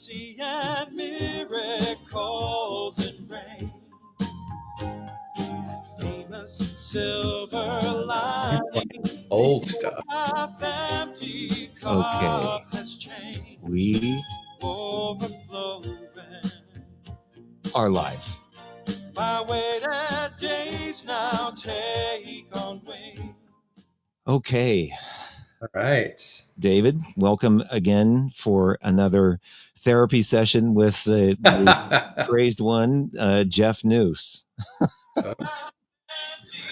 mercy and miracles and rain. Famous silver lining. Old stuff. Empty Okay. cup has changed. We Overflowing. are live. My waited days now take on wing. Okay. All right. David, welcome again for another therapy session with the praised one, Jeff Noose. I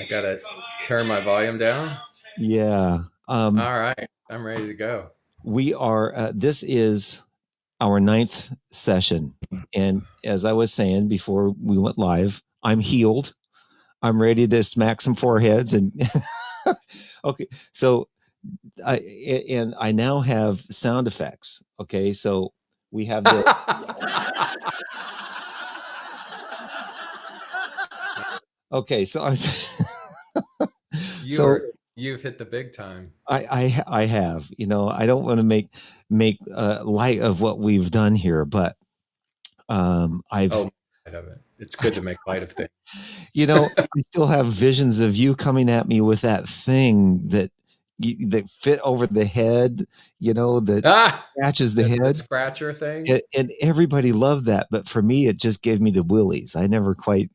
gotta turn my volume down. Yeah. All right. I'm ready to go. We are, this is our 9th session. And as I was saying before we went live, I'm healed. I'm ready to smack some foreheads and okay. So I now have sound effects. Okay. So we have the okay. So I You've hit the big time. I have, I don't want to make light of what we've done here, but It's good to make light of things. I still have visions of you coming at me with that thing that fit over the head, that scratches the head. The scratcher thing. And everybody loved that, but for me, it just gave me the willies. I never quite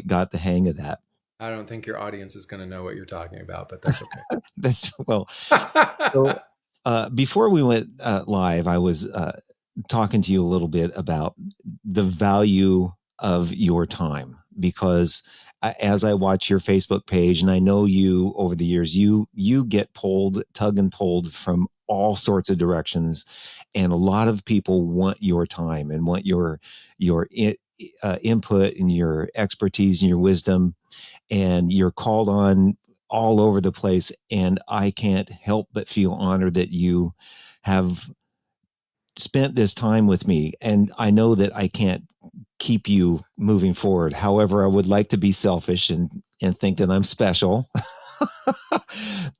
got the hang of that. I don't think your audience is going to know what you're talking about, but that's okay. So, before we went live, I was talking to you a little bit about the value of your time, because as I watch your Facebook page, and I know you over the years, you get tugged and pulled from all sorts of directions, and a lot of people want your time and want your input and your expertise and your wisdom, and you're called on all over the place. And I can't help but feel honored that you have spent this time with me. And I know that I can't keep you moving forward. However, I would like to be selfish and think that I'm special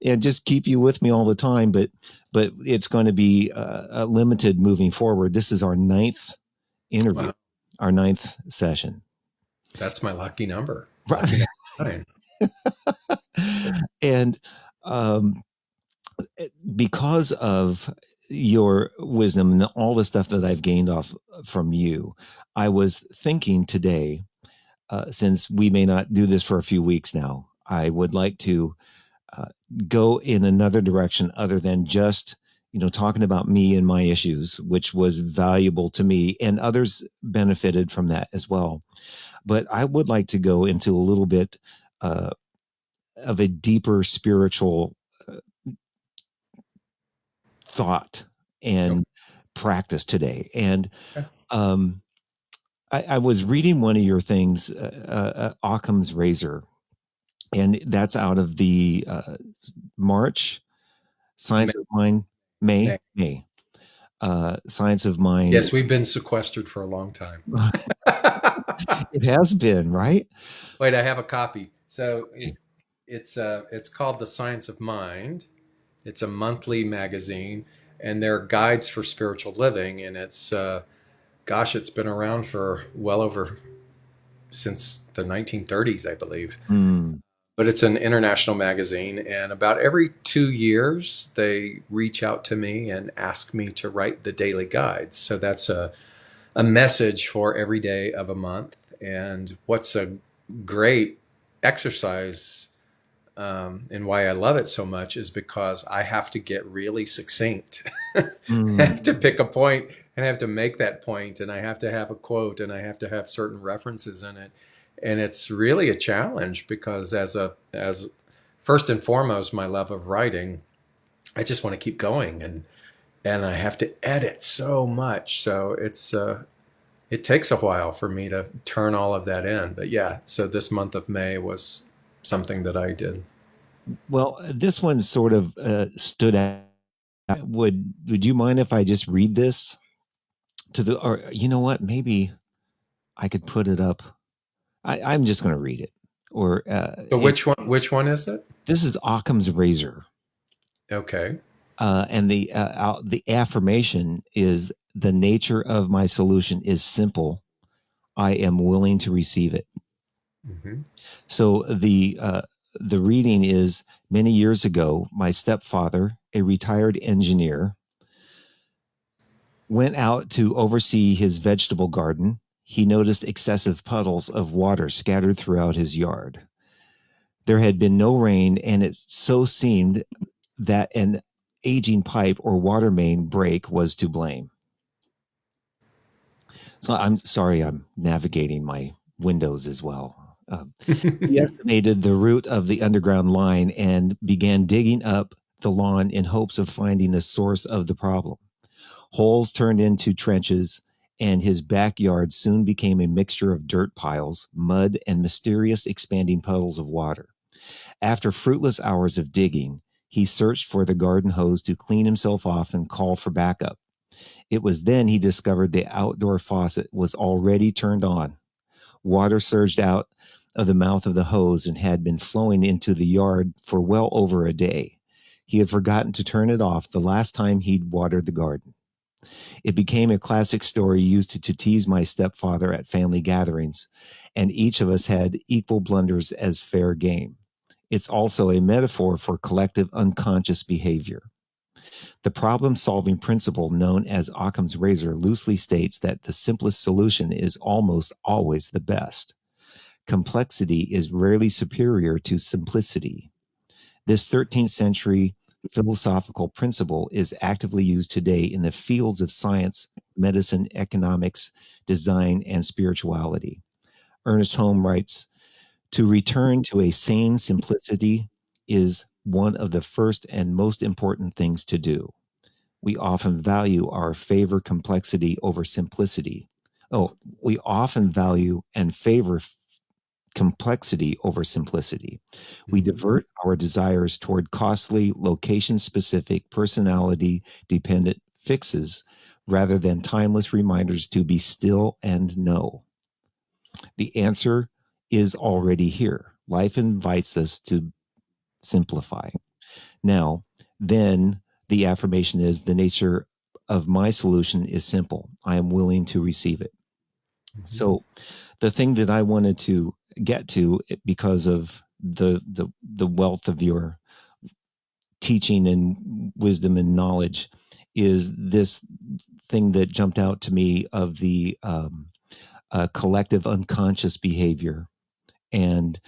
and just keep you with me all the time. But it's going to be a limited moving forward. This is our 9th interview, wow. Our 9th session. That's my lucky number. Right. And because of your wisdom and all the stuff that I've gained off from you, I was thinking today, since we may not do this for a few weeks now, I would like to go in another direction other than just, talking about me and my issues, which was valuable to me, and others benefited from that as well. But I would like to go into a little bit of a deeper spiritual thought and practice today. And I was reading one of your things, Occam's Razor, and that's out of the March Science of Mind, May. Science of Mind. Yes, we've been sequestered for a long time. It has been, right? Wait, I have a copy. So it's called The Science of Mind. It's a monthly magazine, and they're guides for spiritual living. And it's, it's been around for since the 1930s, I believe. But it's an international magazine, and about every 2 years, they reach out to me and ask me to write the daily guides. So that's a message for every day of a month. And what's a great exercise and why I love it so much is because I have to get really succinct. I have to pick a point and I have to make that point, and I have to have a quote, and I have to have certain references in it. And it's really a challenge because as first and foremost, my love of writing, I just want to keep going, and I have to edit so much. So it takes a while for me to turn all of that in. But yeah, so this month of May was something that I did. Well, this one sort of stood out. Would you mind if I just read this or you know what? Maybe I could put it up. I'm just going to read it. Or so which one is it? This is Occam's Razor. Okay. And the affirmation is the nature of my solution is simple, I am willing to receive it. Mm-hmm. So the reading is, many years ago, my stepfather, a retired engineer, went out to oversee his vegetable garden. He noticed excessive puddles of water scattered throughout his yard. There had been no rain, and it so seemed that an aging pipe or water main break was to blame. So I'm sorry, I'm navigating my windows as well. He estimated the route of the underground line and began digging up the lawn in hopes of finding the source of the problem. Holes turned into trenches, and his backyard soon became a mixture of dirt piles, mud, and mysterious expanding puddles of water. After fruitless hours of digging, he searched for the garden hose to clean himself off and call for backup. It was then he discovered the outdoor faucet was already turned on. Water surged out of the mouth of the hose and had been flowing into the yard for well over a day. He had forgotten to turn it off the last time he'd watered the garden. It became a classic story used to tease my stepfather at family gatherings, and each of us had equal blunders as fair game. It's also a metaphor for collective unconscious behavior. The problem-solving principle known as Occam's razor loosely states that the simplest solution is almost always the best. Complexity is rarely superior to simplicity. This 13th century philosophical principle is actively used today in the fields of science, medicine, economics, design, and spirituality. Ernest Holmes writes, "To return to a sane simplicity is one of the first and most important things to do. We often value or favor complexity over simplicity. We often value and favor complexity over simplicity. We divert our desires toward costly, location specific, personality dependent fixes rather than timeless reminders to be still and know. The answer is already here. Life invites us to simplify. Now, then the affirmation is, the nature of my solution is simple. I am willing to receive it. Mm-hmm. So the thing that I wanted to get to, because of the wealth of your teaching and wisdom and knowledge, is this thing that jumped out to me of the collective unconscious behavior, and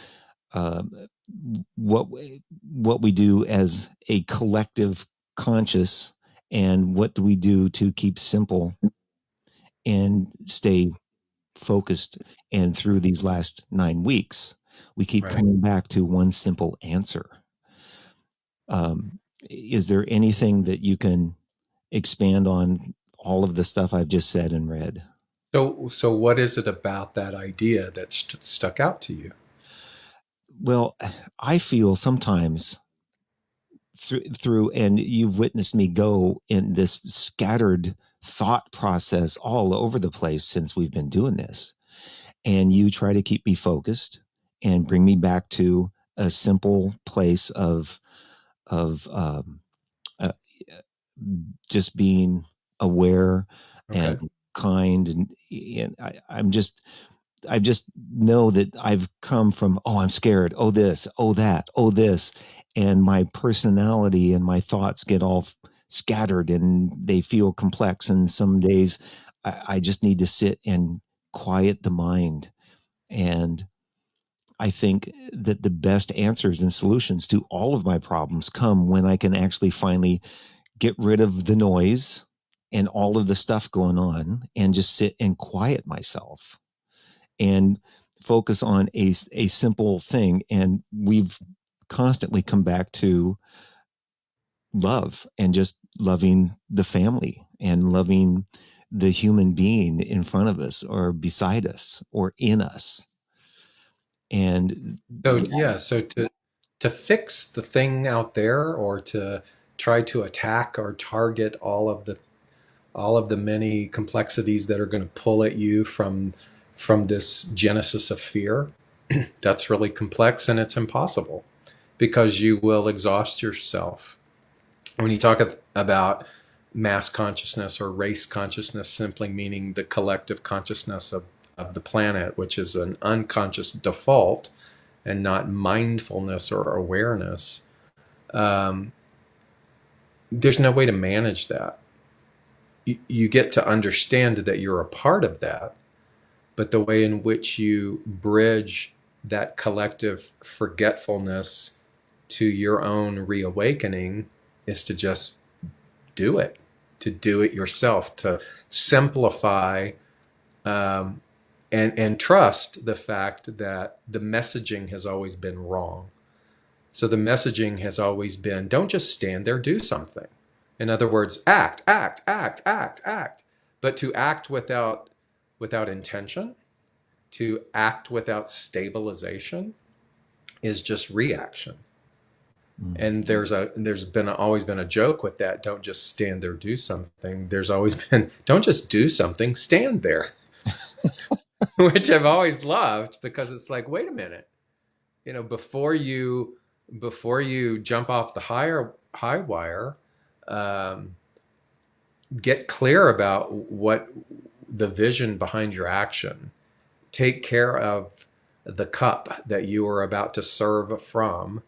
what we do as a collective conscious, and what do we do to keep simple and stay focused. And through these last 9 weeks, we keep coming back to one simple answer. Is there anything that you can expand on all of the stuff I've just said and read? So what is it about that idea that stuck out to you? Well, I feel sometimes through, and you've witnessed me go in this scattered thought process all over the place since we've been doing this, and you try to keep me focused and bring me back to a simple place of uh, just being aware and kind, and I just know that I've come from, oh, I'm scared, oh this, oh that, oh this, and my personality and my thoughts get all scattered and they feel complex, and some days I just need to sit and quiet the mind. And I think that the best answers and solutions to all of my problems come when I can actually finally get rid of the noise and all of the stuff going on and just sit and quiet myself and focus on a simple thing. And we've constantly come back to love, and just loving the family and loving the human being in front of us or beside us or in us. And So to fix the thing out there, or to try to attack or target all of the many complexities that are going to pull at you from this genesis of fear, that's really complex, and it's impossible, because you will exhaust yourself. When you talk about mass consciousness or race consciousness simply meaning the collective consciousness of the planet, which is an unconscious default and not mindfulness or awareness, um, there's no way to manage that. You get to understand that you're a part of that, but the way in which you bridge that collective forgetfulness to your own reawakening is to just do it, to do it yourself, to simplify, um, and trust the fact that the messaging has always been wrong. So the messaging has always been, don't just stand there, do something. In other words, act, act, act, act, act. But to act without intention, to act without stabilization is just reaction. And always been a joke with that. Don't just stand there, do something. There's always been, don't just do something, stand there, which I've always loved because it's like, wait a minute, before you jump off the high wire, um, get clear about what the vision behind your action. Take care of the cup that you are about to serve from,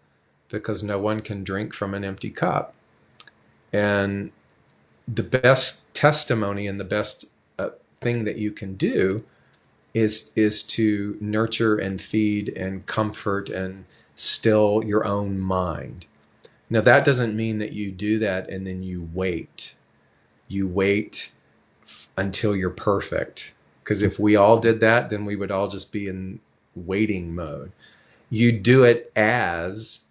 because no one can drink from an empty cup. And the best testimony and the best thing that you can do is to nurture and feed and comfort and still your own mind. Now that doesn't mean that you do that and then you wait. You wait until you're perfect. Because if we all did that, then we would all just be in waiting mode. You do it as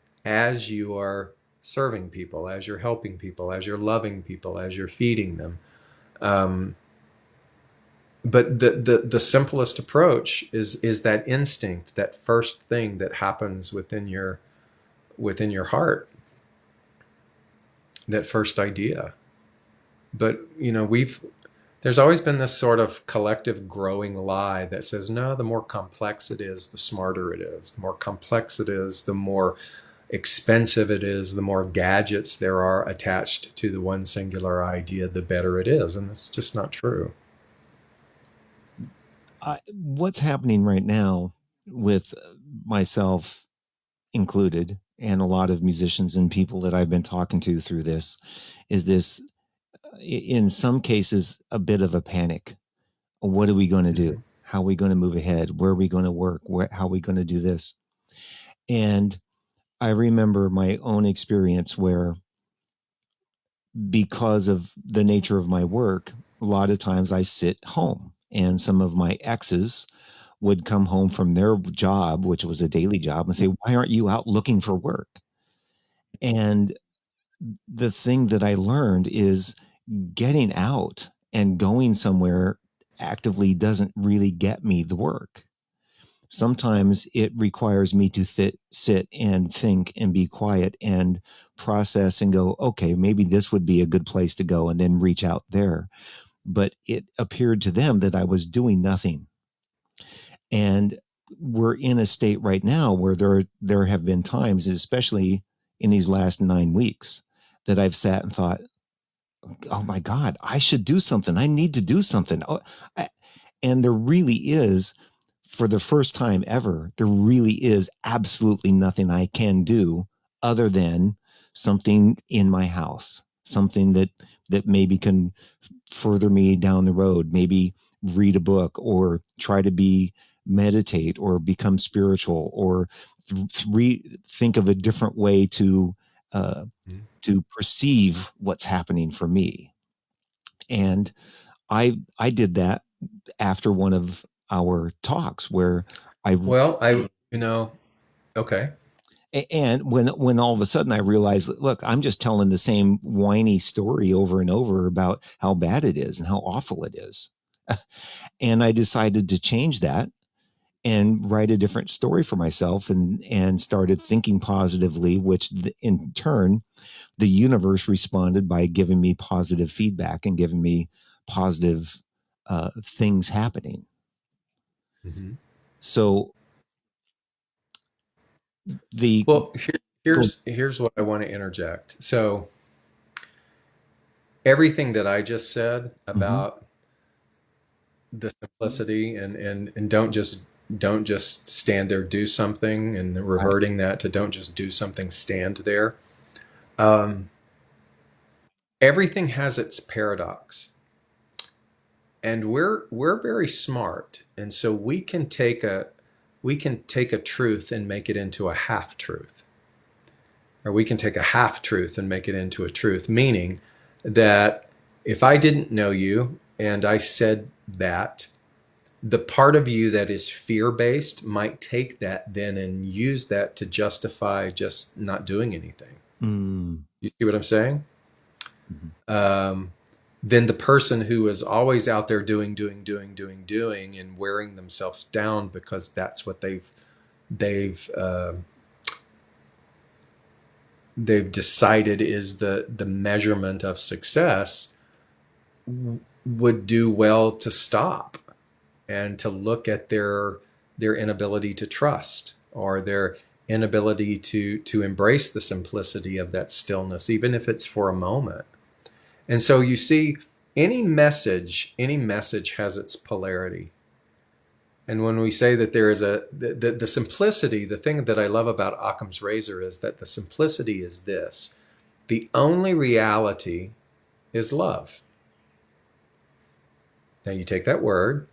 you are serving people, as you're helping people, as you're loving people, as you're feeding them. But the simplest approach is that instinct, that first thing that happens within your heart, that first idea. But there's always been this sort of collective growing lie that says, no, the more complex it is, the smarter it is. The more complex it is, the more expensive it is, the more gadgets there are attached to the one singular idea, the better it is. And that's just not true. What's happening right now with myself included and a lot of musicians and people that I've been talking to through this is this, in some cases, a bit of a panic. What are we going to do? Mm-hmm. How are we going to move ahead? Where are we going to work? How are we going to do this? And I remember my own experience where, because of the nature of my work, a lot of times I sit home, and some of my exes would come home from their job, which was a daily job, and say, why aren't you out looking for work? And the thing that I learned is getting out and going somewhere actively doesn't really get me the work. Sometimes it requires me to sit and think and be quiet and process and go, okay, maybe this would be a good place to go, and then reach out there. But it appeared to them that I was doing nothing. And we're in a state right now where there have been times, especially in these last 9 weeks, that I've sat and thought, oh my God, I should do something. I need to do something. And there really is, for the first time ever, there really is absolutely nothing I can do other than something in my house, something that maybe can further me down the road, maybe read a book or try to meditate or become spiritual or think of a different way to perceive what's happening for me. And I did that after one of our talks where Well, okay. and when all of a sudden I realized, look, I'm just telling the same whiny story over and over about how bad it is and how awful it is. And I decided to change that and write a different story for myself, and started thinking positively, which in turn, the universe responded by giving me positive feedback and giving me positive things happening. Mm-hmm. So the Well, here's what I want to interject. So everything that I just said Mm-hmm. about the simplicity and don't just stand there, do something, and Right. reverting that to don't just do something, stand there. Um, everything has its paradox, and we're very smart, and so we can take a truth and make it into a half truth, or we can take a half truth and make it into a truth, meaning that if I didn't know you and I said that, the part of you that is fear based might take that then and use that to justify just not doing anything. Mm-hmm. You see what I'm saying? Um, then the person who is always out there doing, and wearing themselves down because that's what they've they've decided is the measurement of success, would do well to stop and to look at their inability to trust, or their inability to embrace the simplicity of that stillness, even if it's for a moment. And so you see, any message has its polarity. And when we say that there is the simplicity, the thing that I love about Occam's razor is that the simplicity is this: the only reality is love. Now you take that word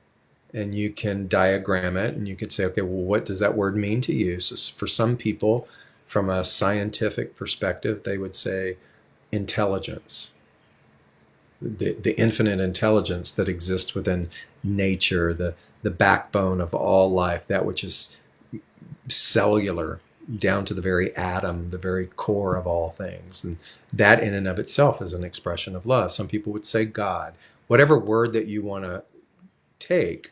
and you can diagram it, and you could say, okay, well, what does that word mean to you? So for some people, from a scientific perspective, they would say intelligence, the infinite intelligence that exists within nature, the backbone of all life, that which is cellular down to the very atom, the very core of all things. And that in and of itself is an expression of love. Some people would say God. Whatever word that you want to take,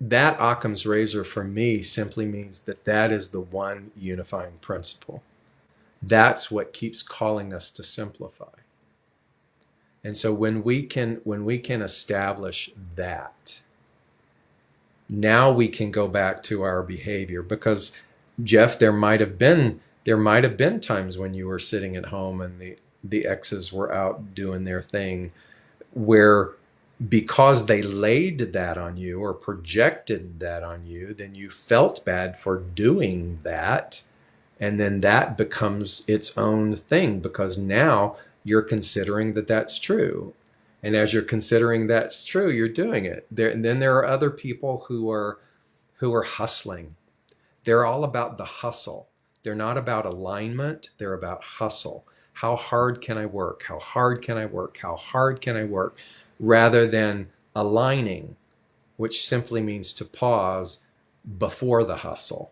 that Occam's razor for me simply means that that is the one unifying principle. That's what keeps calling us to simplify. And so when we can establish that, now we can go back to our behavior. Because Jeff, there might have been times when you were sitting at home and the exes were out doing their thing, where because they laid that on you or projected that on you, then you felt bad for doing that. And then that becomes its own thing, because now you're considering that that's true. And as you're considering that's true, you're doing it. And then there are other people who are hustling. They're all about the hustle. They're not about alignment. They're about hustle. How hard can I work? How hard can I work? How hard can I work? Rather than aligning, which simply means to pause before the hustle,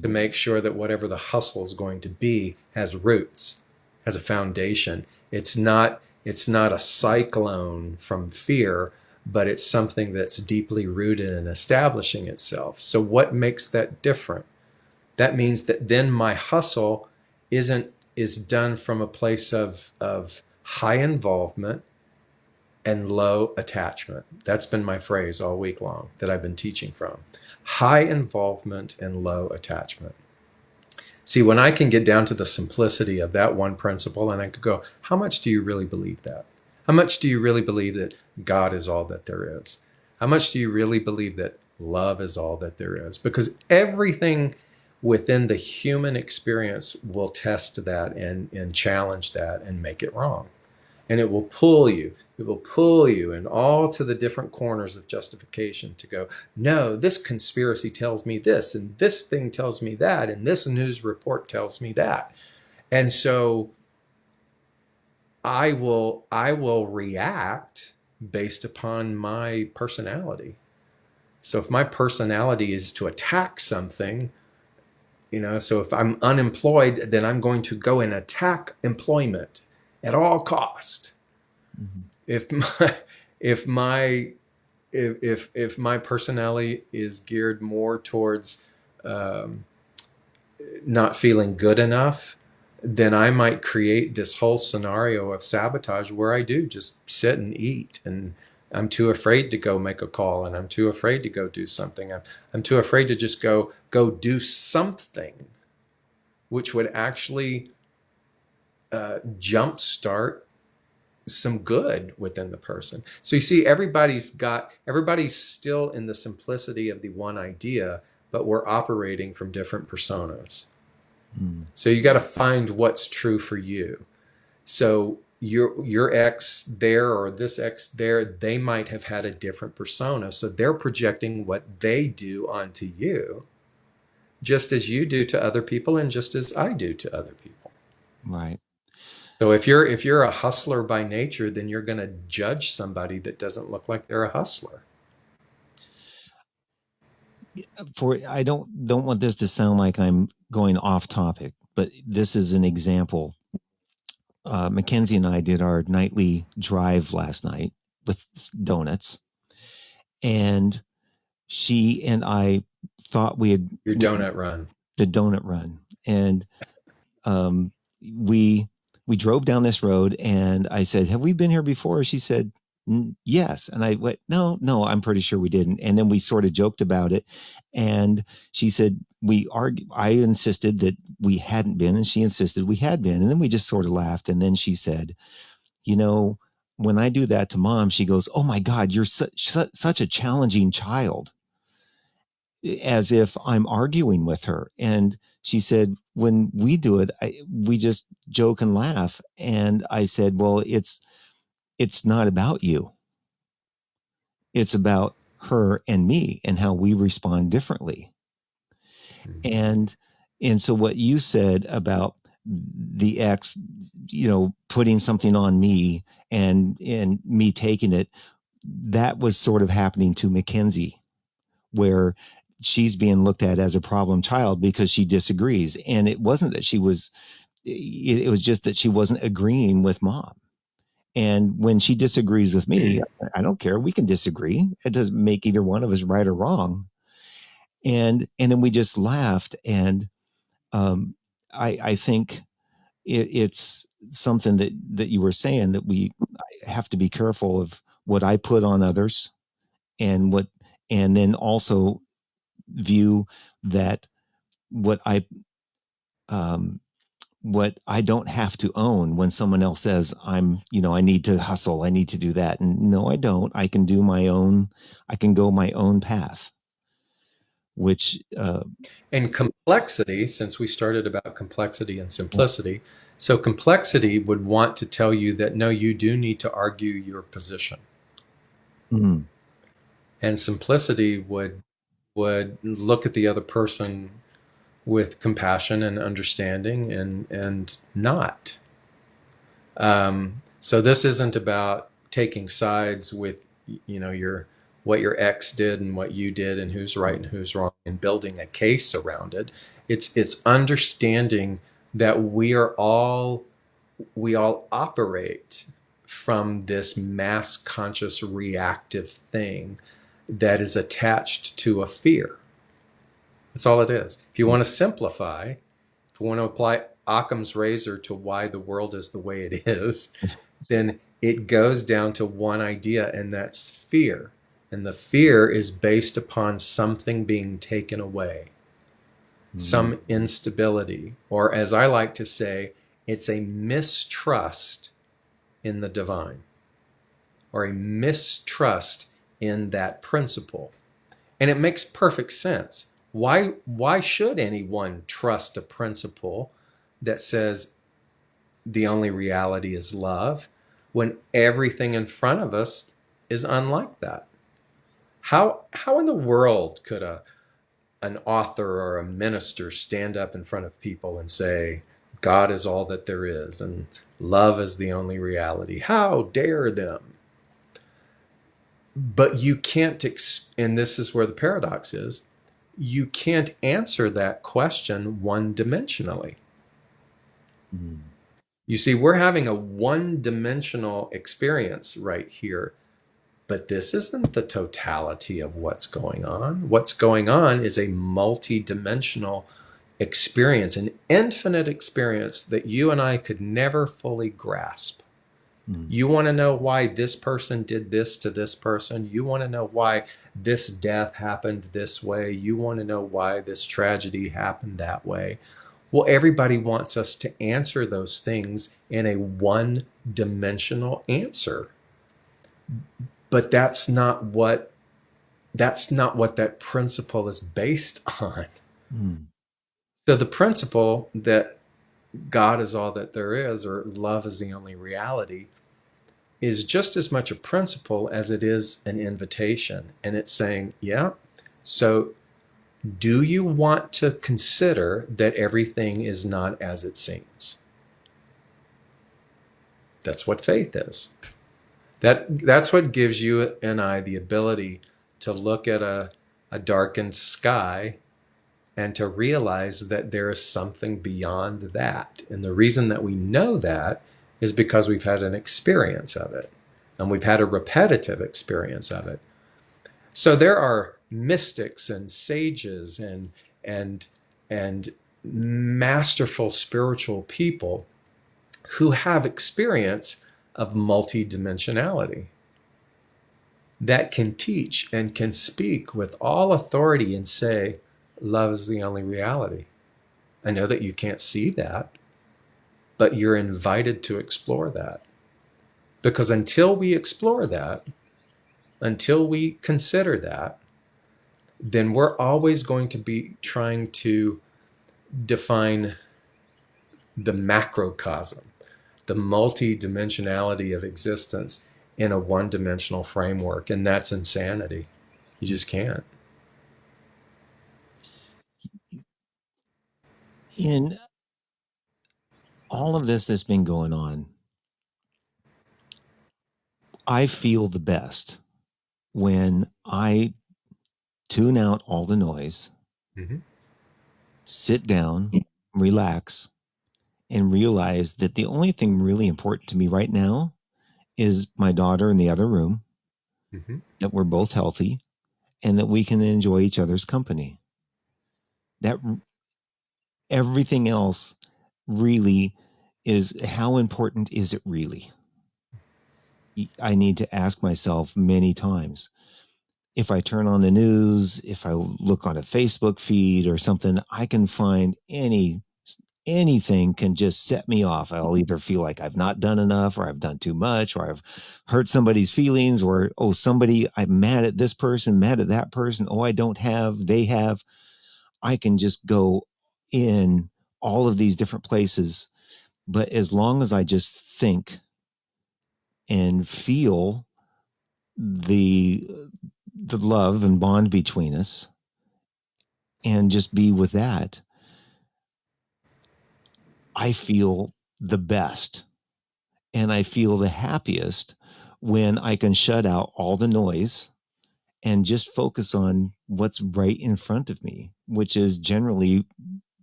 to make sure that whatever the hustle is going to be has roots, has a foundation. It's not a cyclone from fear, but it's something that's deeply rooted in establishing itself. So what makes that different? That means that then my hustle isn't is done from a place of high involvement and low attachment. That's been my phrase all week long that I've been teaching from. High involvement and low attachment. See, when I can get down to the simplicity of that one principle, and I could go, how much do you really believe that? How much do you really believe that God is all that there is? How much do you really believe that love is all that there is? Because everything within the human experience will test that and challenge that and make it wrong. And it will pull you. It will pull you in all to the different corners of justification to go, no, this conspiracy tells me this, and this thing tells me that, and this news report tells me that. And so I will react based upon my personality. So if my personality is to attack something, so if I'm unemployed, then I'm going to go and attack employment at all cost. Mm-hmm. If my if my if my personality is geared more towards um, not feeling good enough, then I might create this whole scenario of sabotage where I do just sit and eat, and I'm too afraid to go make a call, and I'm too afraid to go do something. I'm too afraid to just go do something which would actually jumpstart some good within the person. So you see, everybody's still in the simplicity of the one idea, but we're operating from different personas. So you got to find what's true for you. So your ex there or this ex there, they might have had a different persona. So they're projecting what they do onto you, just as you do to other people and just as I do to other people. Right. So if you're a hustler by nature, then you're going to judge somebody that doesn't look like they're a hustler. I don't want this to sound like I'm going off topic, but this is an example. Mackenzie and I did our nightly drive last night with donuts, and she and I thought we had Your donut run. the donut run, and we drove down this road, and I said, "Have we been here before?" She said, "Yes," and I went, "No, I'm pretty sure we didn't." And then we sort of joked about it, and she said I insisted that we hadn't been, and she insisted we had been, and then we just sort of laughed, and then she said, "You know, when I do that to Mom," she goes, "Oh my God, you're such a challenging child," as if I'm arguing with her. And she said, "When we do it, we just joke and laugh." And I said, "Well, it's not about you. It's about her and me and how we respond differently." And so what you said about the ex, putting something on me and me taking it, that was sort of happening to Mackenzie, where she's being looked at as a problem child because she disagrees. And it wasn't that it was just that she wasn't agreeing with Mom. And when she disagrees with me, I don't care. We can disagree. It doesn't make either one of us right or wrong. And then we just laughed. And I think it's something that you were saying, that we have to be careful of what I put on others, and then also view that what I don't have to own when someone else says I need to hustle, I need to do that. And no, I don't. I can go my own path, which, and complexity, since we started about complexity and simplicity. So complexity would want to tell you that, no, you do need to argue your position. And simplicity would look at the other person with compassion and understanding and not. So this isn't about taking sides with, what your ex did and what you did and who's right and who's wrong, and building a case around it. It's understanding that we all operate from this mass conscious reactive thing that is attached to a fear. That's all it is. If you want to simplify, if you want to apply Occam's razor to why the world is the way it is, then it goes down to one idea, and that's fear. And the fear is based upon something being taken away, some instability, or as I like to say, it's a mistrust in the divine, or a mistrust in that principle. And it makes perfect sense. Why should anyone trust a principle that says the only reality is love, when everything in front of us is unlike that? How in the world could an author or a minister stand up in front of people and say God is all that there is and love is the only reality? How dare them? But you can't, and this is where the paradox is, you can't answer that question one-dimensionally. You see, we're having a one-dimensional experience right here, but this isn't the totality of what's going on. What's going on is a multi-dimensional experience, an infinite experience that you and I could never fully grasp. You want to know why this person did this to this person. You want to know why this death happened this way. You want to know why this tragedy happened that way. Well, everybody wants us to answer those things in a one-dimensional answer. But that's not what that principle is based on. Mm. So the principle that God is all that there is, or love is the only reality, is just as much a principle as it is an invitation. And it's saying, yeah, so do you want to consider that everything is not as it seems? That's what faith is. That's what gives you and I the ability to look at a darkened sky and to realize that there is something beyond that. And the reason that we know that is because we've had an experience of it, and we've had a repetitive experience of it. So there are mystics and sages and and masterful spiritual people who have experience of multidimensionality that can teach and can speak with all authority and say, love is the only reality. I know that you can't see that, but you're invited to explore that. Because until we explore that, until we consider that, then we're always going to be trying to define the macrocosm, the multi-dimensionality of existence in a one-dimensional framework. And that's insanity. You just can't. In all of this that's been going on, I feel the best when I tune out all the noise, Mm-hmm. sit down, relax, and realize that the only thing really important to me right now is my daughter in the other room, Mm-hmm. that we're both healthy, and that we can enjoy each other's company. That everything else really is, how important is it really? I need to ask myself many times. If I turn on the news, if I look on a Facebook feed or something, I can find anything can just set me off. I'll either feel like I've not done enough, or I've done too much, or I've hurt somebody's feelings, or, oh, I'm mad at this person, mad at that person. Oh, I don't have, they have. I can just go in all of these different places. But as long as I just think and feel the love and bond between us, and just be with that, I feel the best, and I feel the happiest when I can shut out all the noise and just focus on what's right in front of me, which is generally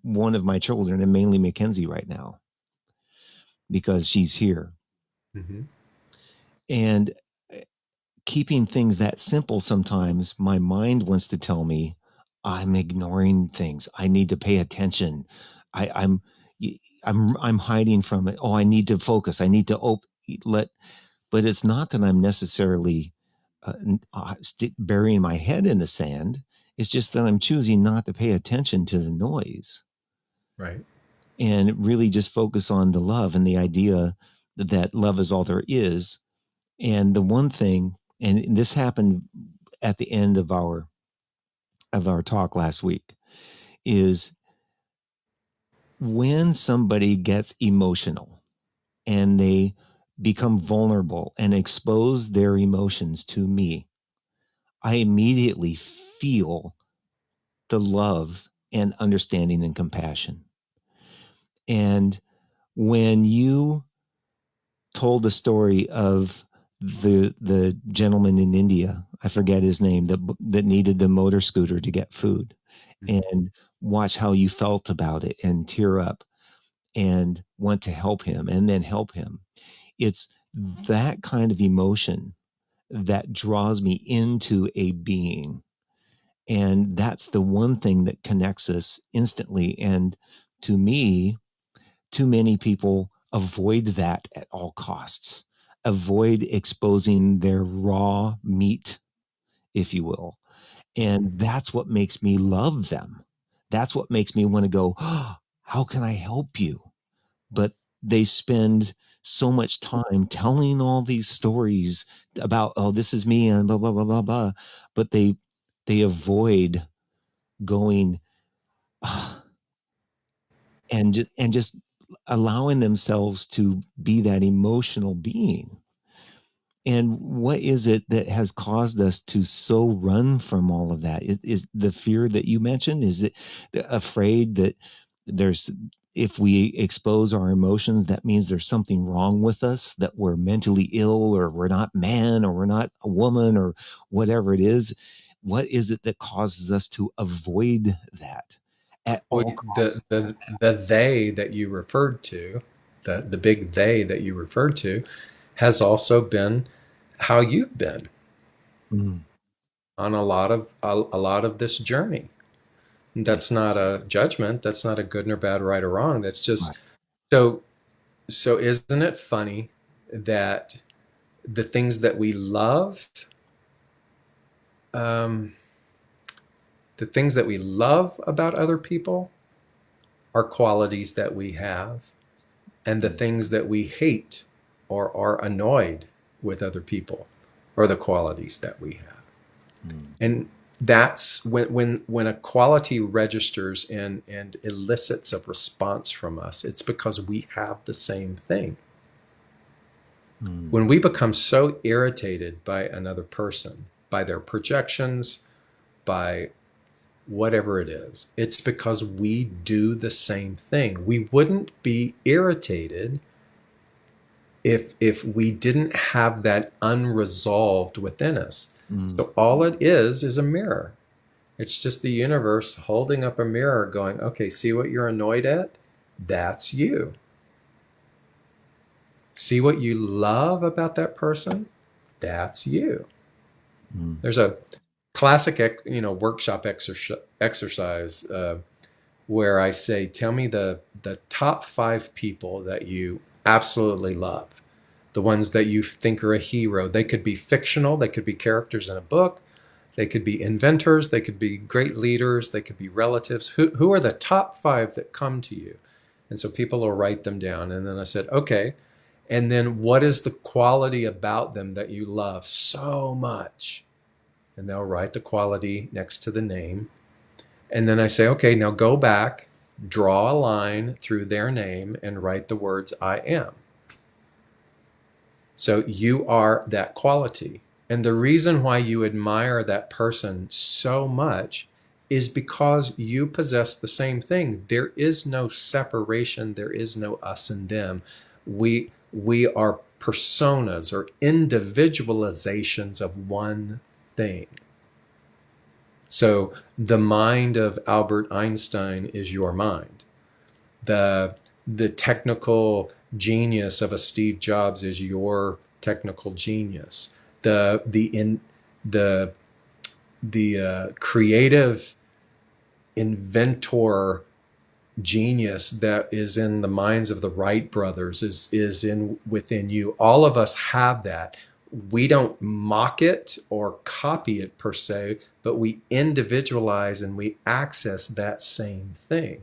one of my children, and mainly Mackenzie right now, because she's here. Mm-hmm. And keeping things that simple, sometimes my mind wants to tell me I'm ignoring things. I need to pay attention. I'm I'm hiding from it. Oh, I need to focus. I need to let. But it's not that I'm necessarily burying my head in the sand. It's just that I'm choosing not to pay attention to the noise, Right. and really just focus on the love and the idea that love is all there is. And the one thing, and this happened at the end of our talk last week, is when somebody gets emotional and they become vulnerable and expose their emotions to me, I immediately feel the love and understanding and compassion. And when you told the story of the gentleman in India, I forget his name, that needed the motor scooter to get food, and watch how you felt about it and tear up and want to help him and then help him. It's that kind of emotion that draws me into a being. And that's the one thing that connects us instantly. And to me, too many people avoid that at all costs, avoid exposing their raw meat, if you will. And that's what makes me love them. That's what makes me want to go, oh, how can I help you? But they spend so much time telling all these stories about, oh, this is me and blah, blah, blah, blah, blah. But they avoid going and just allowing themselves to be that emotional being. And what is it that has caused us to so run from all of that? Is the fear that you mentioned? Is it afraid that there's, if we expose our emotions, that means there's something wrong with us, that we're mentally ill, or we're not man, or we're not a woman, or whatever it is? What is it that causes us to avoid that at Well, all costs? the they that you referred to, the big they that you referred to, has also been how you've been Mm, on a lot of this journey. yeah, That's not a judgment. That's not a good or bad, right or wrong. That's right. just so. So isn't it funny that the things that we love, um, the things that we love about other people, are qualities that we have, and the Mm, things that we hate or are annoyed with other people are the qualities that we have. mm, And that's when a quality registers and elicits a response from us, it's because we have the same thing. mm, When we become so irritated by another person, by their projections, by whatever it is, it's because we do the same thing. We wouldn't be irritated if we didn't have that unresolved within us. mm, So all it is a mirror. It's just the universe holding up a mirror going, okay, see what you're annoyed at? That's you. See what you love about that person? That's you. mm, There's a classic, workshop exercise where I say, tell me the top 5 people that you absolutely love, the ones that you think are a hero. They could be fictional, they could be characters in a book, they could be inventors, they could be great leaders, they could be relatives. Who are the top 5 that come to you? And so people will write them down. And then I said, okay. And then what is the quality about them that you love so much? And they'll write the quality next to the name. And then I say, okay, now go back, draw a line through their name, and write the words I am. So you are that quality. And the reason why you admire that person so much is because you possess the same thing. There is no separation, there is no us and them. We are personas or individualizations of one thing. So the mind of Albert Einstein is your mind. The the technical genius of a Steve Jobs is your technical genius. The creative inventor genius that is in the minds of the Wright brothers is in within you. All of us have that. We don't mock it or copy it per se, but we individualize and we access that same thing.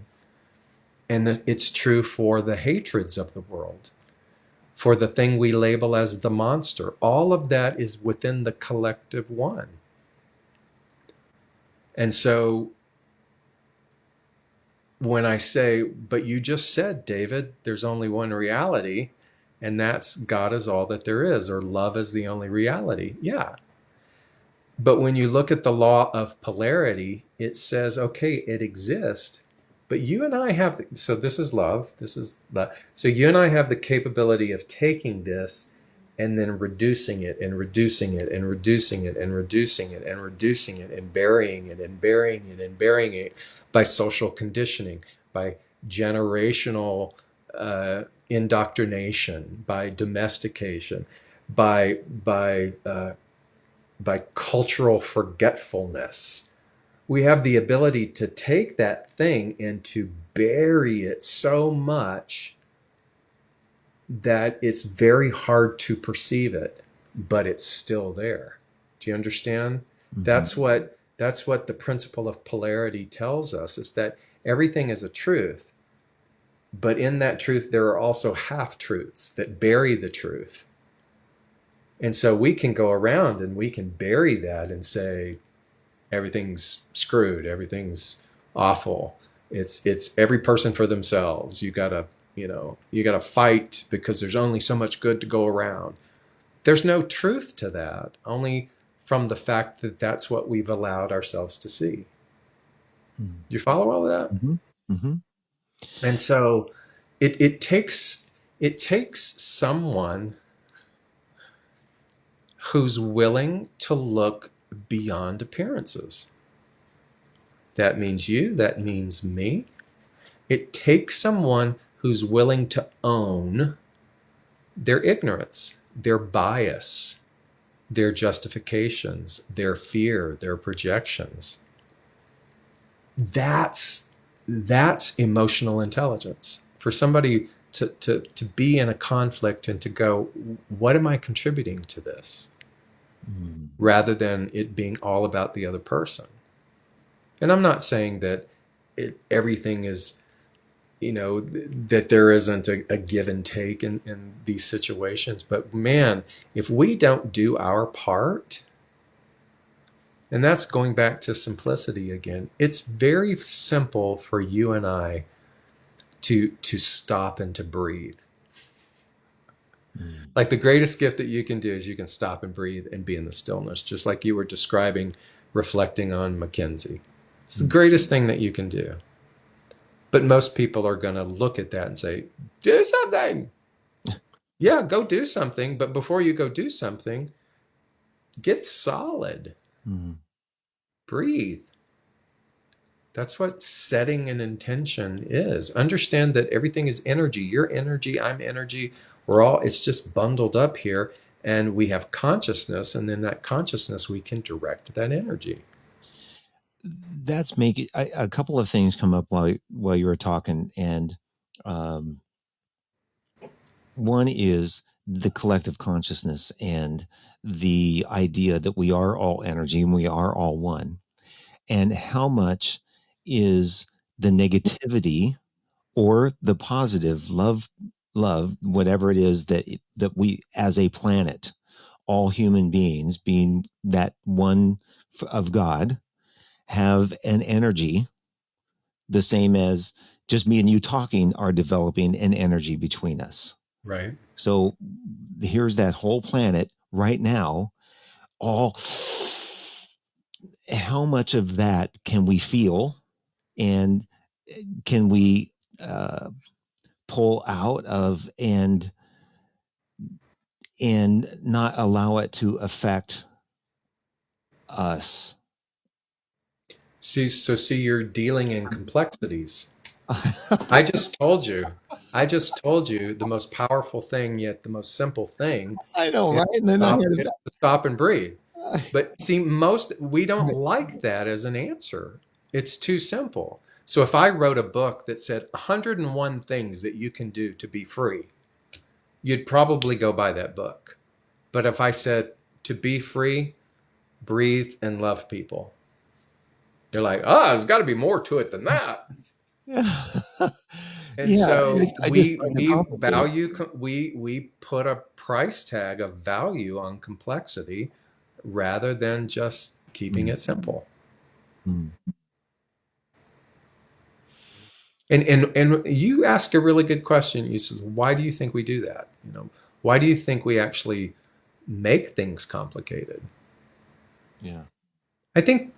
And it's true for the hatreds of the world, for the thing we label as the monster. All of that is within the collective one. And so when I say, but you just said, David, there's only one reality, and that's God is all that there is, or love is the only reality. Yeah. But when you look at the law of polarity, it says, okay, it exists, but you and I have, so this is love, this is love. So you and I have the capability of taking this and then reducing it and reducing it and reducing it and reducing it and reducing it and burying it and burying it and burying it by social conditioning, by generational indoctrination, by domestication, by cultural forgetfulness. We have the ability to take that thing and to bury it so much that it's very hard to perceive it, but it's still there. Do you understand? mhm, That's what the principle of polarity tells us, is that everything is a truth, But in that truth, there are also half truths that bury the truth. And so we can go around and we can bury that and say, everything's screwed, everything's awful. It's every person for themselves. You gotta fight because there's only so much good to go around. There's no truth to that, only from the fact that that's what we've allowed ourselves to see. Do you follow all of that? Mm-hmm. Mm-hmm. And so it takes someone who's willing to look beyond appearances. That means you, that means me. It takes someone who's willing to own their ignorance, their bias, their justifications, their fear, their projections. That's emotional intelligence. For somebody to be in a conflict and to go, what am I contributing to this? Rather than it being all about the other person. And I'm not saying that everything is, that there isn't a give and take in these situations. But man, if we don't do our part, and that's going back to simplicity again, it's very simple for you and I to stop and to breathe. Like the greatest gift that you can do is you can stop and breathe and be in the stillness, just like you were describing, reflecting on Mackenzie. It's the greatest thing that you can do. But most people are going to look at that and say, do something. Yeah, go do something. But before you go do something, get solid. Breathe. That's what setting an intention is. Understand that everything is energy. You're energy, I'm energy. It's just bundled up here. And we have consciousness. And then that consciousness, we can direct that energy. That's making a couple of things come up while you were talking. And one is the collective consciousness and the idea that we are all energy and we are all one. And how much is the negativity or the positive love, whatever it is that we, as a planet, all human beings being that one of God, have an energy the same as just me and you talking are developing an energy between us. Right. So here's that whole planet right now. All how much of that can we feel, and can we pull out of and not allow it to affect us? See, you're dealing in complexities. I just told you the most powerful thing, yet the most simple thing I know, is right? And then I heard to stop and breathe. that. But see, we don't like that as an answer. It's too simple. So if I wrote a book that said 101 things that you can do to be free, you'd probably go buy that book. But if I said to be free, breathe and love people, you're like, there's got to be more to it than that. And so we put a price tag of value on complexity rather than just keeping it simple. And you ask a really good question. You said, why do you think we do that? Why do you think we actually make things complicated? Yeah. I think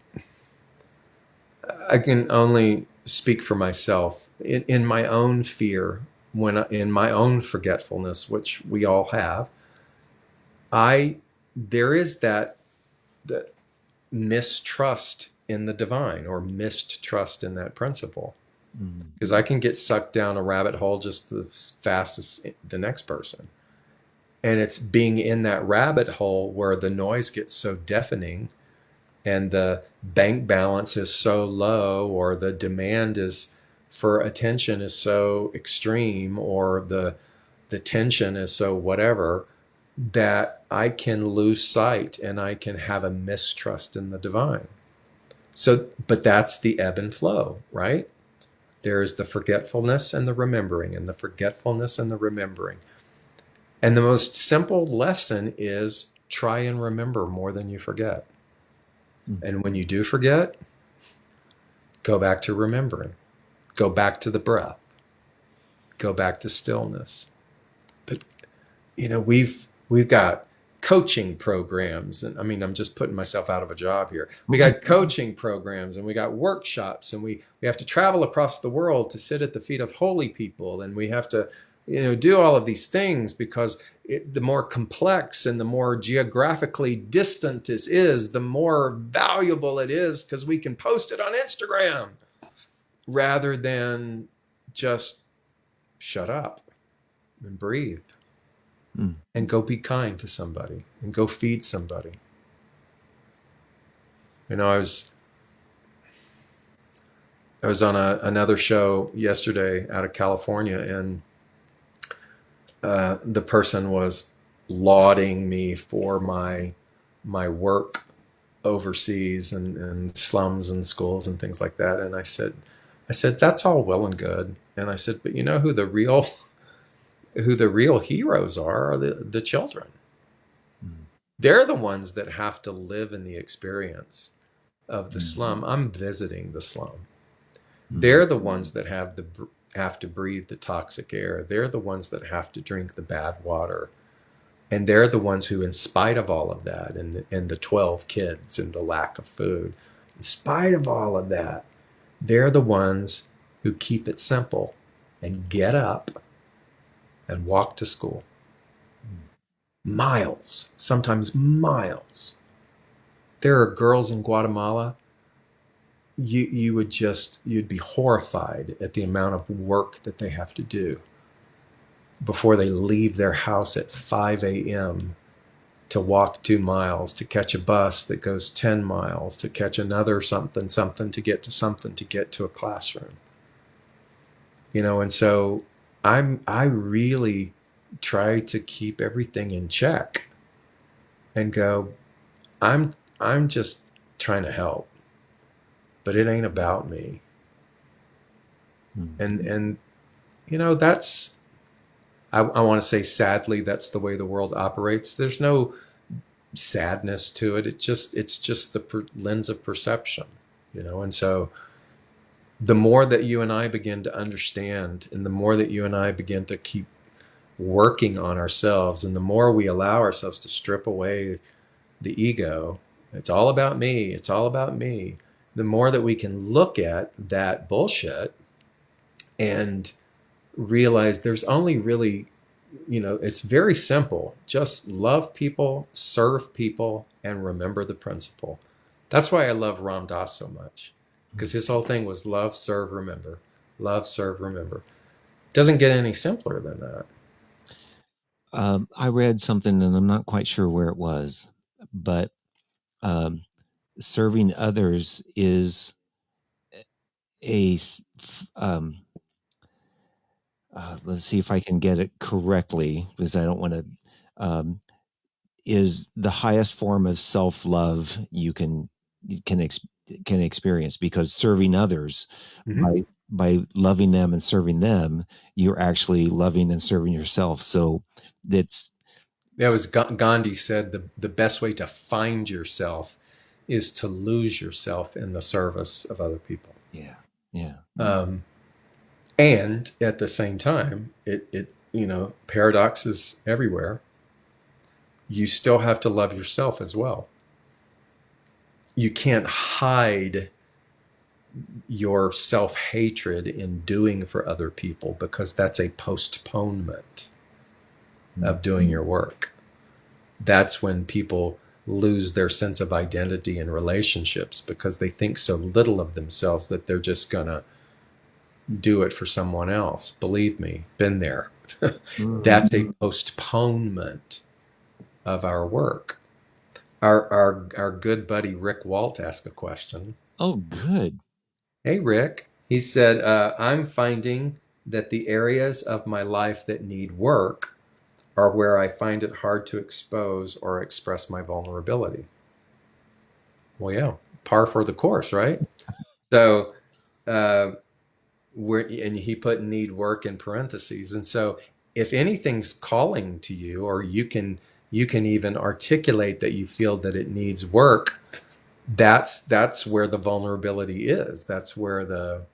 I can only speak for myself in my own fear, in my own forgetfulness, which we all have. There is that mistrust in the divine, or mistrust in that principle, because I can get sucked down a rabbit hole just as fast as the next person. And it's being in that rabbit hole where the noise gets so deafening and the bank balance is so low, or the demand for attention is so extreme, or the tension is so whatever, that I can lose sight and I can have a mistrust in the divine. So, but that's the ebb and flow, right? There is the forgetfulness and the remembering, and the forgetfulness and the remembering. And the most simple lesson is try and remember more than you forget. And when you do forget, go back to remembering. Go back to the breath. Go back to stillness. But we've got coaching programs, and I mean, I'm just putting myself out of a job here. We got coaching programs, and we got workshops, and we have to travel across the world to sit at the feet of holy people, and we have to do all of these things because the more complex and the more geographically distant this is, the more valuable it is because we can post it on Instagram rather than just shut up and breathe and go be kind to somebody and go feed somebody. I was on another show yesterday out of California, and the person was lauding me for my work overseas and slums and schools and things like that. And I said, that's all well and good. And I said, but who the real heroes are the children. They're the ones that have to live in the experience of the slum. I'm visiting the slum. They're the ones that have to breathe the toxic air. They're the ones that have to drink the bad water. And they're the ones who, in spite of all of that, and the 12 kids and the lack of food, in spite of all of that, they're the ones who keep it simple and get up and walk to school. Miles, sometimes miles. There are girls in Guatemala, you'd be horrified at the amount of work that they have to do before they leave their house at 5 a.m. to walk 2 miles, to catch a bus that goes 10 miles, to catch another something to get to a classroom. And so I really try to keep everything in check and go, I'm just trying to help, but it ain't about me. And that's, I want to say, sadly, that's the way the world operates. There's no sadness to it. It's just the lens of perception, and so the more that you and I begin to understand, and the more that you and I begin to keep working on ourselves, and the more we allow ourselves to strip away the ego, it's all about me, the more that we can look at that bullshit and realize there's only really, it's very simple. Just love people, serve people, and remember the principle. That's why I love Ram Dass so much, because his whole thing was love, serve, remember. Love, serve, remember. Doesn't get any simpler than that. I read something, and I'm not quite sure where it was, but serving others is let's see if I can get it correctly, because I don't want to, is the highest form of self-love you can experience, because serving others, by loving them and serving them, you're actually loving and serving yourself. So it was Gandhi said the best way to find yourself is to lose yourself in the service of other people. Yeah. And at the same time, it paradoxes everywhere. You still have to love yourself as well. You can't hide your self-hatred in doing for other people, because that's a postponement of doing your work. That's when people lose their sense of identity in relationships, because they think so little of themselves that they're just gonna do it for someone else. Believe me, been there. That's a postponement of our work. Our good buddy Rick Walt asked a question. Oh, good. Hey, Rick. He said, I'm finding that the areas of my life that need work are where I find it hard to expose or express my vulnerability. Well, yeah, par for the course, right? So where, and he put need work in parentheses. And so if anything's calling to you, or you can even articulate that you feel that it needs work, that's where the vulnerability is. That's where the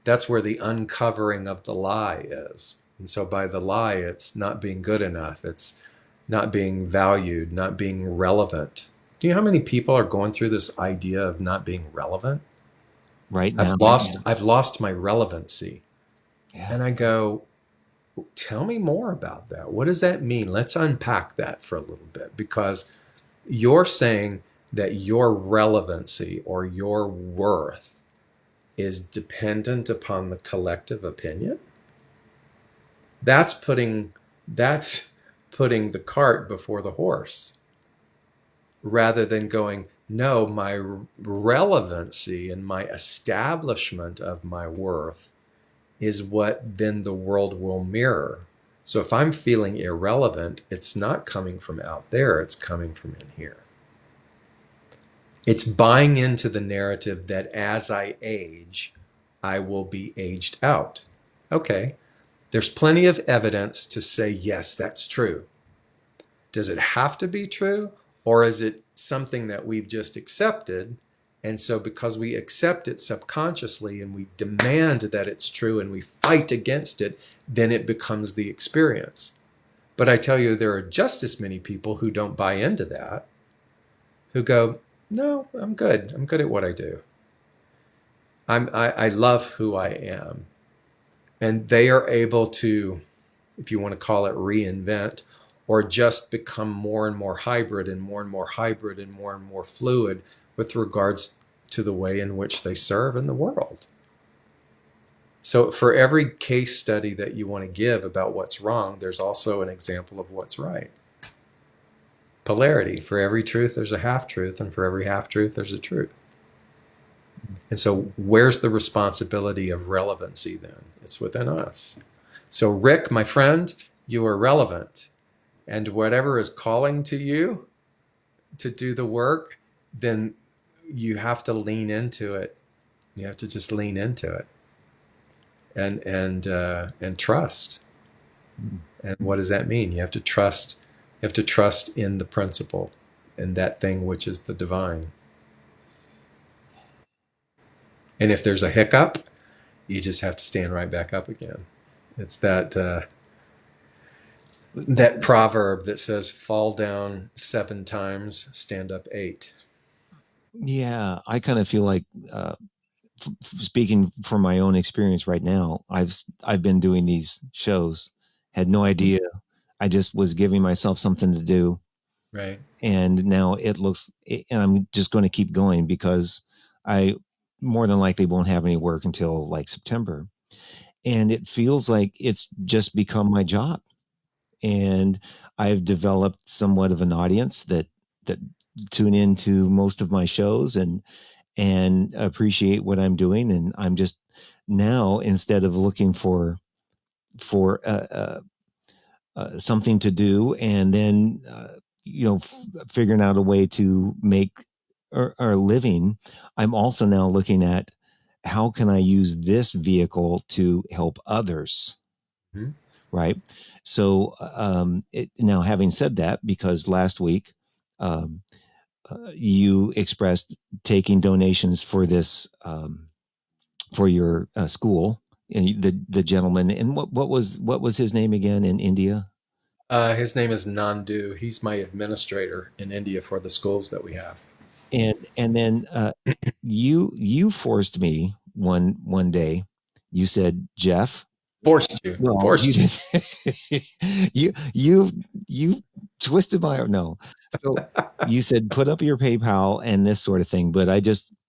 uncovering of the lie is. And so by the lie, it's not being good enough. It's not being valued, not being relevant. Do you know how many people are going through this idea of not being relevant? right now. I've lost my relevancy. Yeah. And I go, tell me more about that. What does that mean? Let's unpack that for a little bit, because you're saying that your relevancy or your worth is dependent upon the collective opinion. That's putting the cart before the horse, rather than going, no, my relevancy and my establishment of my worth is what then the world will mirror. So if I'm feeling irrelevant, it's not coming from out there, it's coming from in here. It's buying into the narrative that as I age, I will be aged out. Okay, there's plenty of evidence to say, yes, that's true. Does it have to be true? Or is it something that we've just accepted? And so because we accept it subconsciously and we demand that it's true and we fight against it, then it becomes the experience. But I tell you, there are just as many people who don't buy into that, who go, no, I'm good. I'm good at what I do. I love who I am. And they are able to, if you want to call it reinvent, or just become more and more hybrid and more and more hybrid and more fluid with regards to the way in which they serve in the world. So for every case study that you want to give about what's wrong, there's also an example of what's right. Polarity. For every truth, there's a half-truth, and for every half-truth, there's a truth. And so where's the responsibility of relevancy then? It's within us. So Rick, my friend, you are relevant. And whatever is calling to you to do the work, then you have to lean into it. You have to just lean into it and trust. And what does that mean? You have to trust. You have to trust in the principle and that thing which is the divine. And if there's a hiccup, you just have to stand right back up again. It's that proverb that says, fall down 7 times, stand up 8. Yeah, I kind of feel like, speaking from my own experience right now, I've been doing these shows, had no idea. I just was giving myself something to do, Right. and now it looks, and I'm just going to keep going because I more than likely won't have any work until like September, and it feels like it's just become my job. And I've developed somewhat of an audience that tune into most of my shows and appreciate what I'm doing. And I'm just now, instead of looking for something to do and then figuring out a way to make our living, I'm also now looking at how can I use this vehicle to help others. Mm-hmm. Right. So, now having said that, because last week, um, you expressed taking donations for this, for your school, and the gentleman, and what was his name again in India? His name is Nandu. He's my administrator in India for the schools that we have. And then you forced me one day. You said, Jeff. Forced you. Well, you Forced you. did. You twisted my no. So you said put up your PayPal and this sort of thing, but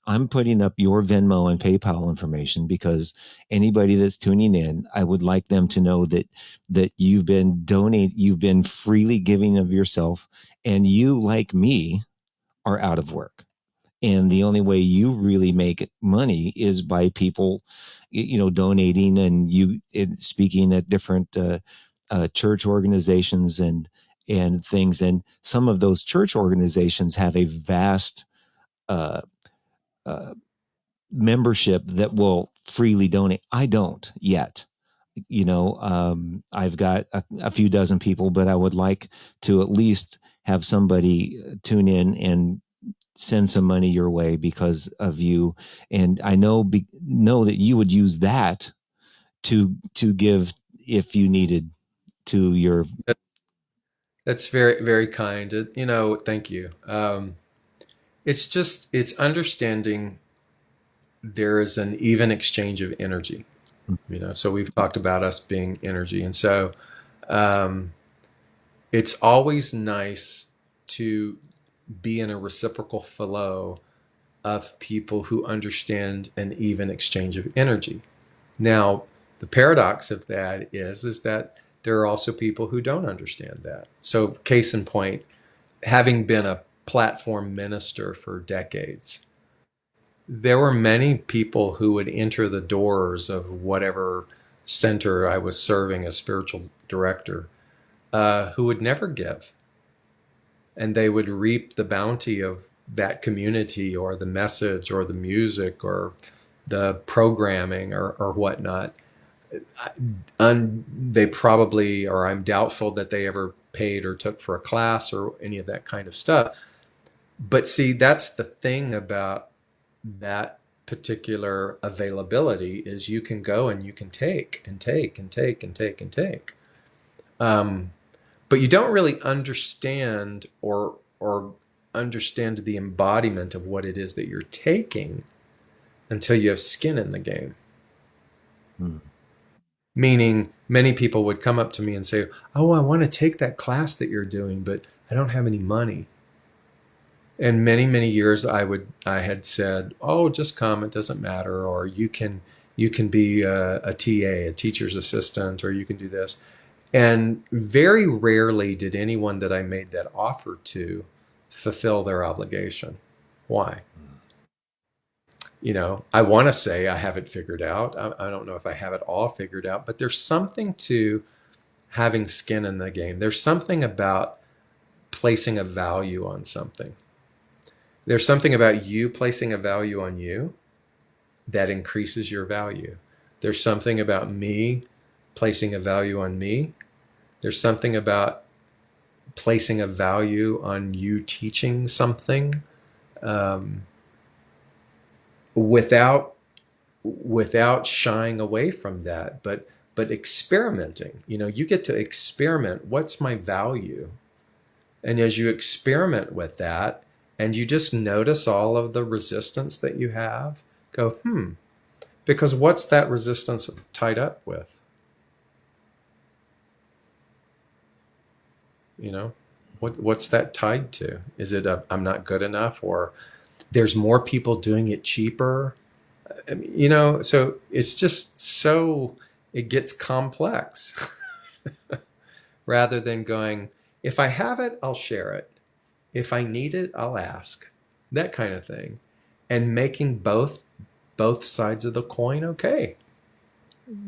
I'm putting up your Venmo and PayPal information because anybody that's tuning in, I would like them to know that you've been freely giving of yourself, and you, like me, are out of work. And the only way you really make money is by people, donating and speaking at different church organizations and things. And some of those church organizations have a vast uh, uh, membership that will freely donate. I don't yet. I've got a few dozen people, but I would like to at least have somebody tune in and send some money your way because of you. And I know that you would use that to give if you needed to your. That's very, very kind. Thank you. It's understanding there is an even exchange of energy. So we've talked about us being energy. And so um, it's always nice to be in a reciprocal flow of people who understand an even exchange of energy. Now, the paradox of that is that there are also people who don't understand that. So, case in point, having been a platform minister for decades, there were many people who would enter the doors of whatever center I was serving as spiritual director, who would never give. And they would reap the bounty of that community or the message or the music or the programming or whatnot. They probably, or I'm doubtful that they ever paid or took for a class or any of that kind of stuff. But see, that's the thing about that particular availability is you can go and you can take and take and take and take and take. But you don't really understand or understand the embodiment of what it is that you're taking until you have skin in the game. Hmm. Meaning, many people would come up to me and say, "Oh, I want to take that class that you're doing, but I don't have any money." And many, many years I had said, "Oh, just come, it doesn't matter," or you can be a TA, a teacher's assistant, or you can do this. And very rarely did anyone that I made that offer to fulfill their obligation. Why? I want to say I have it figured out. I don't know if I have it all figured out, but there's something to having skin in the game. There's something about placing a value on something. There's something about you placing a value on you that increases your value. There's something about me placing a value on me. There's something about placing a value on you teaching something um, without shying away from that, but experimenting. You get to experiment. What's my value? And as you experiment with that, and you just notice all of the resistance that you have, go, because what's that resistance tied up with? What's that tied to? Is it I'm not good enough, or there's more people doing it cheaper? I mean, so it's just it gets complex rather than going, if I have it, I'll share it. If I need it, I'll ask. That kind of thing. And making both sides of the coin okay.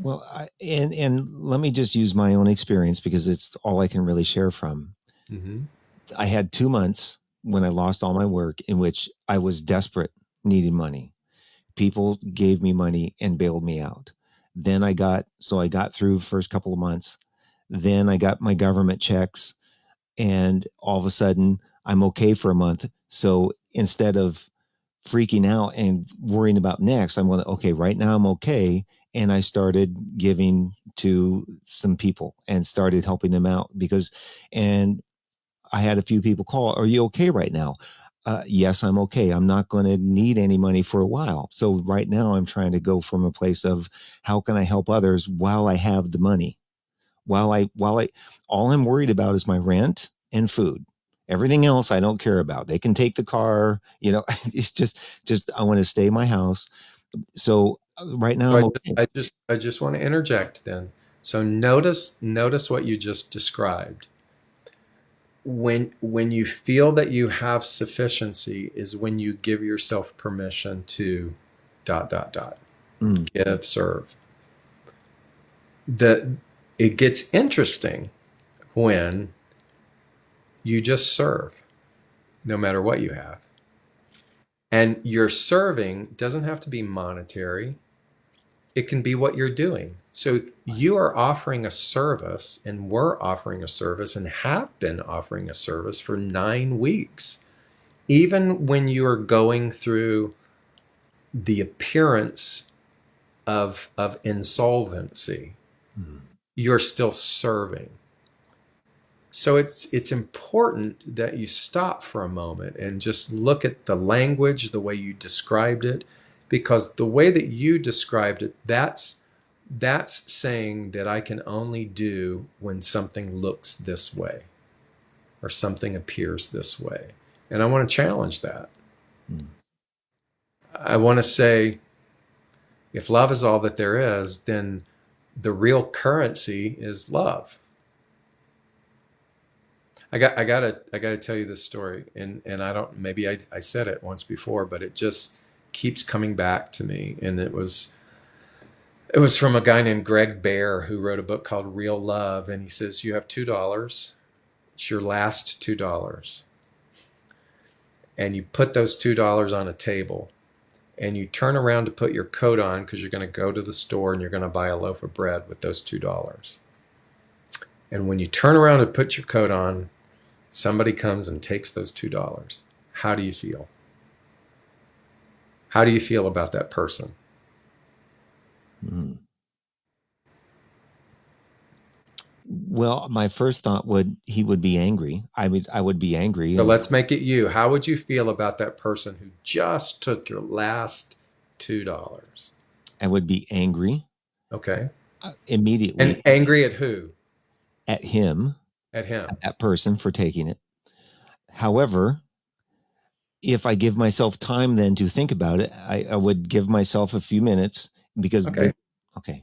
Well, and let me just use my own experience because it's all I can really share from. Mm-hmm. I had 2 months when I lost all my work in which I was desperate, needing money. People gave me money and bailed me out. Then I got through first couple of months. Then I got my government checks, and all of a sudden I'm okay for a month. So instead of freaking out and worrying about next, I'm going, okay, right now I'm okay. And I started giving to some people and started helping them out and I had a few people call, are you okay right now? Yes, I'm okay. I'm not going to need any money for a while. So right now I'm trying to go from a place of how can I help others while I have the money? All I'm worried about is my rent and food. Everything else I don't care about. They can take the car, it's just I want to stay in my house. So right now So I'm okay. I just want to interject then. So notice what you just described. When you feel that you have sufficiency is when you give yourself permission to dot dot dot Mm. give, serve. It gets interesting when you just serve no matter what you have. And your serving doesn't have to be monetary. It can be what you're doing. So you are offering a service, and we're offering a service and have been offering a service for 9 weeks. Even when you're going through the appearance of insolvency, you're still serving. So it's important that you stop for a moment and just look at the language, the way you described it, because the way that you described it, that's saying that I can only do when something looks this way or something appears this way. And I want to challenge that. I want to say, if love is all that there is, then the real currency is love. I gotta tell you this story, and I don't, maybe I said it once before, but it just keeps coming back to me. And it was from a guy named Greg Bear, who wrote a book called Real Love, and he says, you have $2. It's your last $2, and you put those $2 on a table, and you turn around to put your coat on because you're going to go to the store and you're going to buy a loaf of bread with those $2. And when you turn around and put your coat on, somebody comes and takes those $2. How do you feel? How do you feel about that person? Well, my first thought he would be angry. I would be angry. So let's make it you. How would you feel about that person who just took your last $2? I would be angry. Okay. Immediately. And angry at who? At him. At him. At that person for taking it. However, if I give myself time then to think about it, I would give myself a few minutes because okay.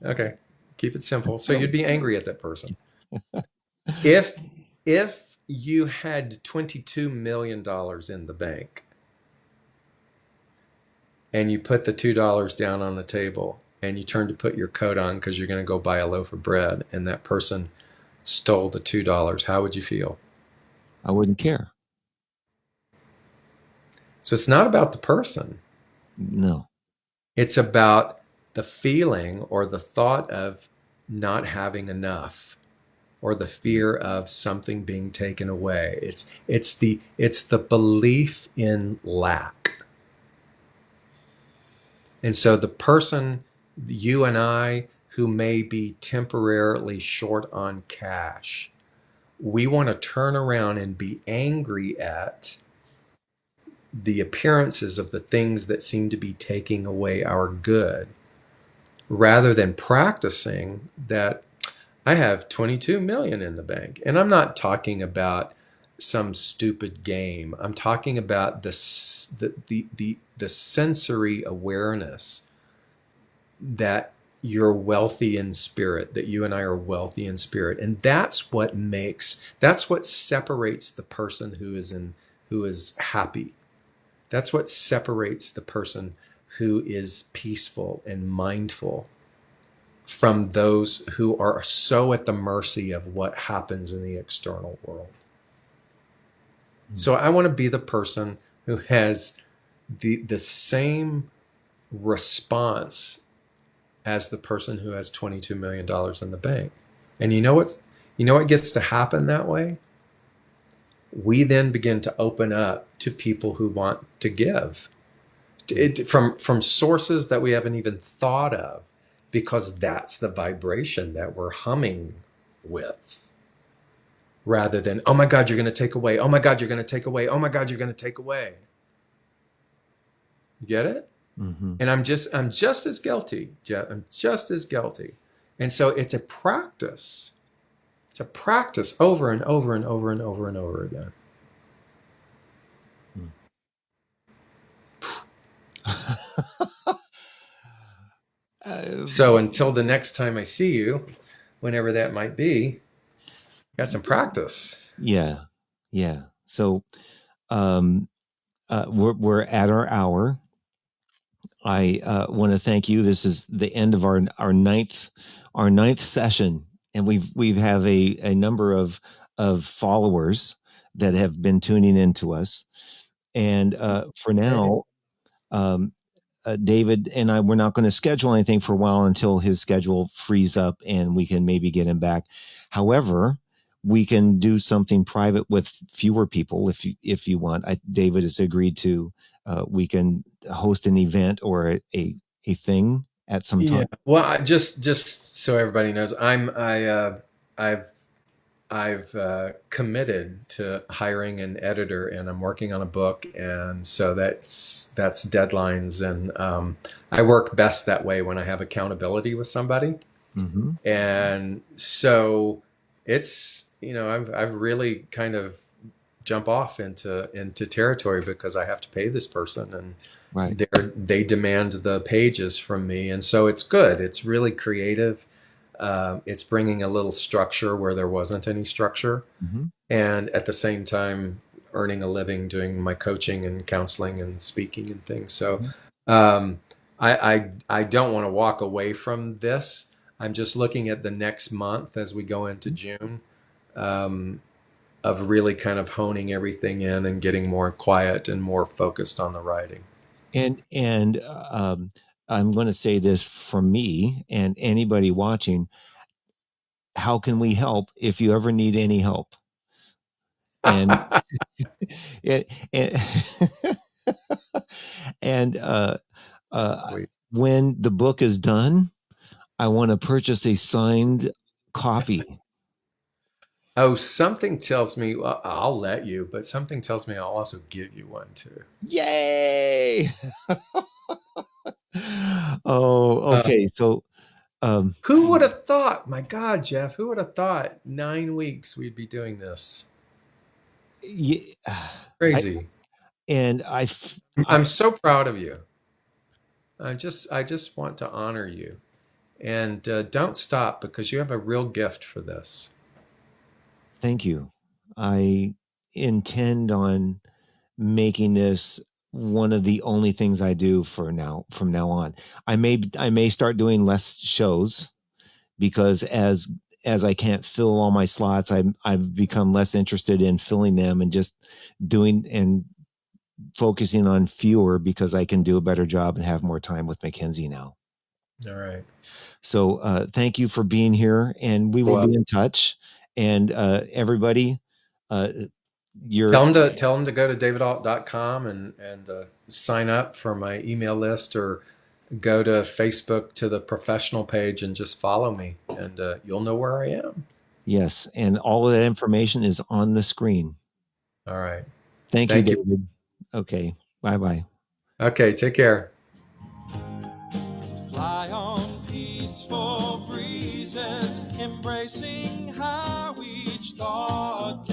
Okay. Keep it simple. So you'd be angry at that person. If you had $22 million in the bank and you put the $2 down on the table and you turn to put your coat on because you're going to go buy a loaf of bread, and that person stole the $2, how would you feel? I wouldn't care. So it's not about the person. No. It's about the feeling or the thought of not having enough, or the fear of something being taken away. It's the belief in lack. And so the person, you and I, who may be temporarily short on cash, we want to turn around and be angry at the appearances of the things that seem to be taking away our good, rather than practicing that I have 22 million in the bank. And I'm not talking about some stupid game. I'm talking about the sensory awareness that you're wealthy in spirit, that you and I are wealthy in spirit. And that's what separates the person who is happy. That's what separates the person who is peaceful and mindful from those who are so at the mercy of what happens in the external world. So I want to be the person who has the same response as the person who has $22 million in the bank. And you know what gets to happen that way? We then begin to open up to people who want to give from sources that we haven't even thought of, because that's the vibration that we're humming with, rather than, oh my God, you're going to take away. Oh my God, you're going to take away. Oh my God, you're going to take away. You get it? Mm-hmm. And I'm just as guilty. I'm just as guilty. And so it's a practice. It's a practice over and over and over and over and over again. So until the next time I see you, whenever that might be, got some practice. Yeah. So we're at our hour. I want to thank you. This is the end of our ninth session, and we have a number of followers that have been tuning into us. And for now, David and I, we're not going to schedule anything for a while until his schedule frees up and we can maybe get him back. However, we can do something private with fewer people if you want. David has agreed to. We can host an event or a thing at some Yeah. time. Well, just so everybody knows, I've committed to hiring an editor, and I'm working on a book, and so that's deadlines, and I work best that way when I have accountability with somebody, Mm-hmm. and so it's I've really kind of jump off into territory because I have to pay this person, and Right. they demand the pages from me, and so it's good. It's really creative. It's bringing a little structure where there wasn't any structure, Mm-hmm. and at the same time earning a living doing my coaching and counseling and speaking and things. So um, I don't want to walk away from this. I'm just looking at the next month as we go into June, um, of really kind of honing everything in and getting more quiet and more focused on the writing. And I'm going to say this from me and anybody watching. How can we help if you ever need any help? And it, and and Wait. when the book is done, I want to purchase a signed copy. Oh, something tells me, well, I'll let you, but something tells me I'll also give you one too. Yay! Oh, Uh, okay. So, um, who would have thought? My God, Jeff, who would have thought 9 weeks we'd be doing this? yeah, I Crazy. and I I'm so proud of you. I just want to honor you, and don't stop because you have a real gift for this. thank you. I intend on making this one of the only things I do from now on. I may start doing less shows because as I can't fill all my slots, I've become less interested in filling them and just doing and focusing on fewer because I can do a better job and have more time with Mackenzie now. All right. So thank you for being here, and we will Well, be in touch. And everybody, uh, you're tell them to go to davidault.com and sign up for my email list, or go to Facebook to the professional page and just follow me, and you'll know where I am. yes, and all of that information is on the screen. All right. Thank you, Thank you. David. Okay, bye bye. Okay. Take care. Fly on peaceful breezes, embracing how each thought